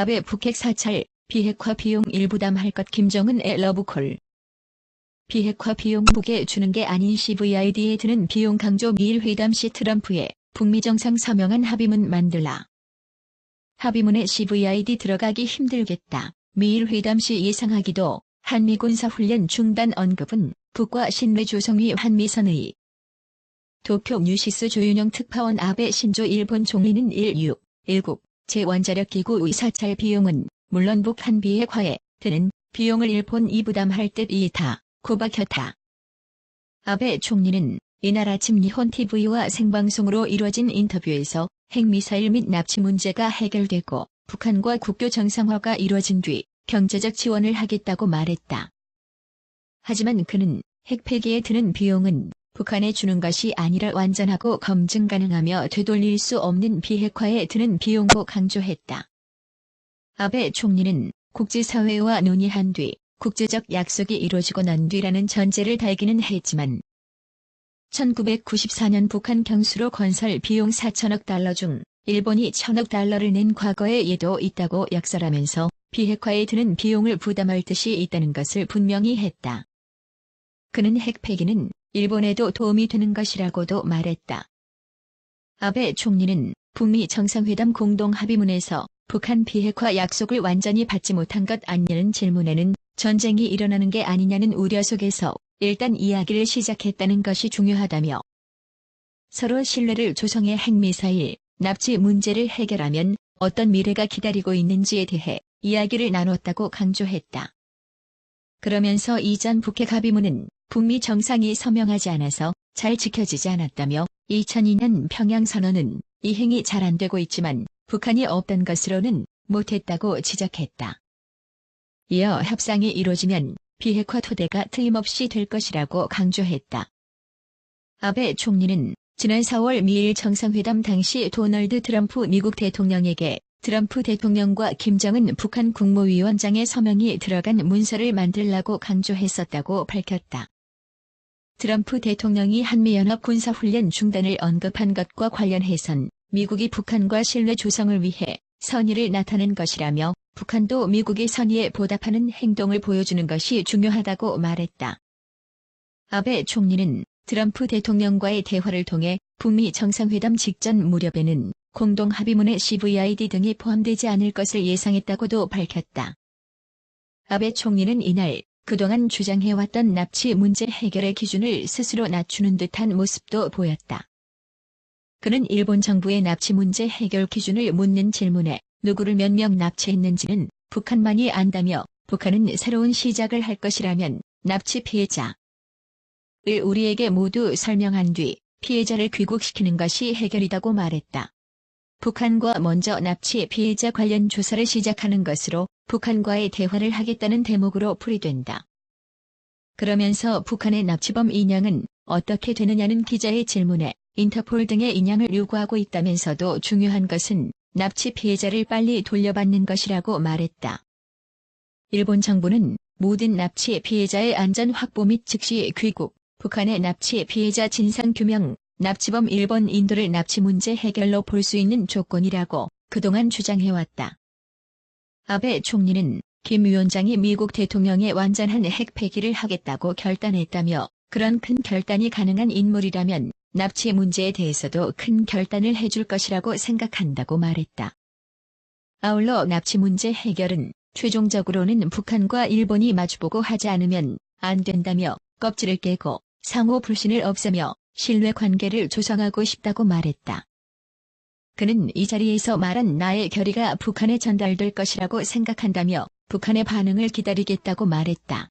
아베 북핵 사찰, 비핵화 비용 일부담할 것 김정은의 러브콜. 비핵화 비용 북에 주는 게 아닌 CVID에 드는 비용 강조 미일 회담 시 트럼프의 북미 정상 서명한 합의문 만들라. 합의문에 CVID 들어가기 힘들겠다. 미일 회담 시 예상하기도 한미 군사훈련 중단 언급은 북과 신뢰 조성위 한미선의. 도쿄 뉴시스 조윤영 특파원 아베 신조 일본 총리는 1619 제1자력기구 사찰 비용은 물론 북한 비핵화에 드는 비용을 일본이 부담할 듯이다 고 밝혔다. 아베 총리는 이날 아침 니혼TV와 생방송으로 이뤄진 인터뷰에서 핵미사일 및 납치 문제가 해결되고 북한과 국교 정상화가 이뤄진 뒤 경제적 지원을 하겠다고 말했다. 하지만 그는 핵 폐기에 드는 비용은 북한에 주는 것이 아니라 완전하고 검증 가능하며 되돌릴 수 없는 비핵화에 드는 비용고 강조했다. 아베 총리는 국제사회와 논의한 뒤 국제적 약속이 이루어지고 난 뒤라는 전제를 달기는 했지만 1994년 북한 경수로 건설 비용 4천억 달러 중 일본이 1,000억 달러를 낸 과거의 예도 있다고 역설하면서 비핵화에 드는 비용을 부담할 뜻이 있다는 것을 분명히 했다. 그는 핵 폐기는 일본에도 도움이 되는 것이라고도 말했다. 아베 총리는 북미 정상회담 공동합의문에서 북한 비핵화 약속을 완전히 받지 못한 것 아니냐는 질문에는 전쟁이 일어나는 게 아니냐는 우려 속에서 일단 이야기를 시작했다는 것이 중요하다며 서로 신뢰를 조성해 핵미사일, 납치 문제를 해결하면 어떤 미래가 기다리고 있는지에 대해 이야기를 나눴다고 강조했다. 그러면서 이전 북핵 합의문은 북미 정상이 서명하지 않아서 잘 지켜지지 않았다며 2002년 평양선언은 이행이 잘 안 되고 있지만 북한이 없던 것으로는 못했다고 지적했다. 이어 협상이 이루어지면 비핵화 토대가 틀림없이 될 것이라고 강조했다. 아베 총리는 지난 4월 미일 정상회담 당시 도널드 트럼프 미국 대통령에게 트럼프 대통령과 김정은 북한 국무위원장의 서명이 들어간 문서를 만들라고 강조했었다고 밝혔다. 트럼프 대통령이 한미연합 군사훈련 중단을 언급한 것과 관련해선 미국이 북한과 신뢰 조성을 위해 선의를 나타낸 것이라며 북한도 미국의 선의에 보답하는 행동을 보여주는 것이 중요하다고 말했다. 아베 총리는 트럼프 대통령과의 대화를 통해 북미 정상회담 직전 무렵에는 공동합의문에 CVID 등이 포함되지 않을 것을 예상했다고도 밝혔다. 아베 총리는 이날 그동안 주장해왔던 납치 문제 해결의 기준을 스스로 낮추는 듯한 모습도 보였다. 그는 일본 정부의 납치 문제 해결 기준을 묻는 질문에 누구를 몇 명 납치했는지는 북한만이 안다며 북한은 새로운 시작을 할 것이라면 납치 피해자를 우리에게 모두 설명한 뒤 피해자를 귀국시키는 것이 해결이라고 말했다. 북한과 먼저 납치 피해자 관련 조사를 시작하는 것으로 북한과의 대화를 하겠다는 대목으로 풀이된다. 그러면서 북한의 납치범 인양은 어떻게 되느냐는 기자의 질문에 인터폴 등의 인양을 요구하고 있다면서도 중요한 것은 납치 피해자를 빨리 돌려받는 것이라고 말했다. 일본 정부는 모든 납치 피해자의 안전 확보 및 즉시 귀국, 북한의 납치 피해자 진상규명, 납치범 일본 인도를 납치 문제 해결로 볼 수 있는 조건이라고 그동안 주장해왔다. 아베 총리는 김 위원장이 미국 대통령의 완전한 핵 폐기를 하겠다고 결단했다며 그런 큰 결단이 가능한 인물이라면 납치 문제에 대해서도 큰 결단을 해줄 것이라고 생각한다고 말했다. 아울러 납치 문제 해결은 최종적으로는 북한과 일본이 마주보고 하지 않으면 안 된다며 껍질을 깨고 상호 불신을 없애며 신뢰 관계를 조성하고 싶다고 말했다. 그는 이 자리에서 말한 나의 결의가 북한에 전달될 것이라고 생각한다며 북한의 반응을 기다리겠다고 말했다.